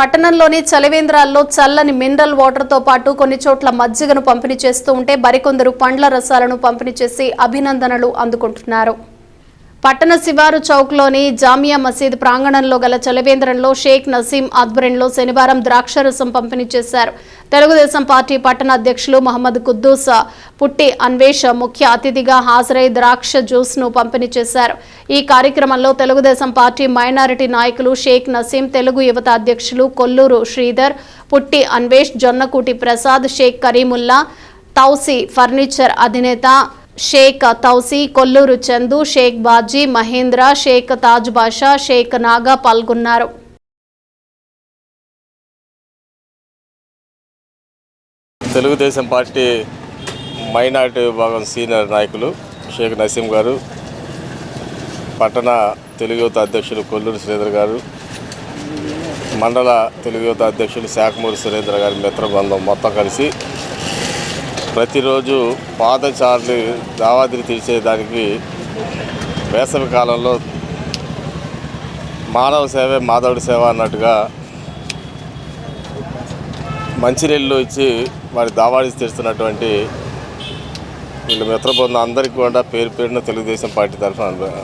పట్టణంలోని చలివేంద్రాల్లో చల్లని మినరల్ వాటర్తో పాటు కొన్ని చోట్ల మజ్జిగను పంపిణీ చేస్తూ ఉంటే మరికొందరు పండ్ల రసాలను పంపిణీ చేసి అభినందనలు అందుకుంటున్నారు. పట్టణ శివారు చౌక్లోని జామియా మసీద్ ప్రాంగణంలో గల చలివేంద్రంలో షేక్ నసీం ఆధ్వర్యంలో శనివారం ద్రాక్షరసం పంపిణీ చేశారు. తెలుగుదేశం పార్టీ పట్టణ అధ్యక్షులు మహమ్మద్ కుద్దూస్ పుట్టి అన్వేష్ ముఖ్య అతిథిగా హాజరై ద్రాక్ష జ్యూస్ను పంపిణీ చేశారు. ఈ కార్యక్రమంలో తెలుగుదేశం పార్టీ మైనారిటీ నాయకులు షేక్ నసీం, తెలుగు యువత అధ్యక్షులు కొల్లూరు శ్రీధర్, పుట్టి అన్వేష్, జొన్నకూటి ప్రసాద్, షేక్ కరీముల్లా, తౌసీ ఫర్నిచర్ అధినేత షేక్ తౌసీ, కొల్లూరు చందు, షేక్ బాజీ, మహేంద్ర, షేక్ తాజ్ బాషా, షేక్ నాగా పాల్గొన్నారు. తెలుగుదేశం పార్టీ మైనారిటీ విభాగం సీనియర్ నాయకులు షేక్ నసీం గారు, పట్టణ తెలుగు యువత అధ్యక్షులు కొల్లూరు శ్రీధర్ గారు, మండల తెలుగు యువత అధ్యక్షులు శాఖమూరి సురేంద్ర గారి మిత్ర బృందం మొత్తం కలిసి ప్రతిరోజు పాదచారులు దావాదిని తీర్చేదానికి వేసవి కాలంలో మానవ సేవే మాధవుడి సేవ అన్నట్టుగా మంచినీళ్ళు ఇచ్చి వారి దావాడి తీరుస్తున్నటువంటి వీళ్ళ మిత్ర బృందం అందరికీ కూడా పేరు పేరున తెలుగుదేశం పార్టీ తరఫున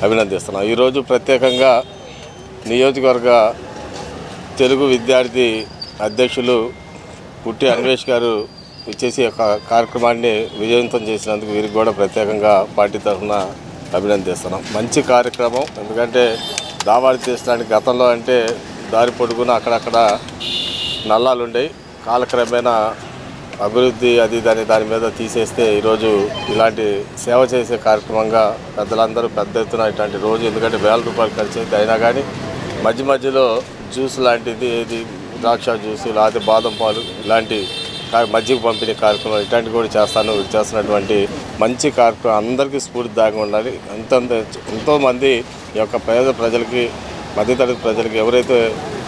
అభినందిస్తున్నాం. ఈరోజు ప్రత్యేకంగా నియోజకవర్గ తెలుగు విద్యార్థి అధ్యక్షులు పుట్టి అన్వేష్ గారు ఇచ్చేసి ఒక కార్యక్రమాన్ని విజయవంతం చేసినందుకు వీరికి కూడా ప్రత్యేకంగా పార్టీ తరఫున అభినందిస్తున్నాం. మంచి కార్యక్రమం. ఎందుకంటే దావాడి తీర్చడానికి గతంలో అంటే దారి పొడుగున అక్కడక్కడ నల్లాలు ఉండేవి. కాలక్రమేణా అభివృద్ధి దాని మీద తీసేస్తే ఈరోజు ఇలాంటి సేవ చేసే కార్యక్రమంగా పెద్దలందరూ పెద్ద ఎత్తున ఇట్లాంటి రోజు, ఎందుకంటే వేల రూపాయలు ఖర్చు అయితే అయినా కానీ మధ్య జ్యూస్ లాంటిది, ఏది ద్రాక్ష జ్యూసు, లేకపోతే బాదం పాలు ఇలాంటి మజ్జిగ పంపిణీ కార్యక్రమం ఇట్లాంటివి కూడా చేస్తున్నటువంటి మంచి కార్యక్రమం అందరికీ స్ఫూర్తిదాయకంగా ఉండాలి. ఎంతోమంది ఈ యొక్క పేద ప్రజలకి, మధ్యతరగతి ప్రజలకి ఎవరైతే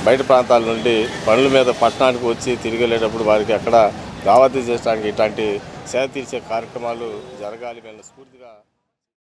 బయట ప్రాంతాల నుండి పనుల మీద పట్టణానికి వచ్చి తిరిగి వెళ్ళేటప్పుడు వారికి అక్కడ దావతీ చేయడానికి ఇట్లాంటి సేవ తీర్చే కార్యక్రమాలు జరగాలి. మేము స్ఫూర్తిగా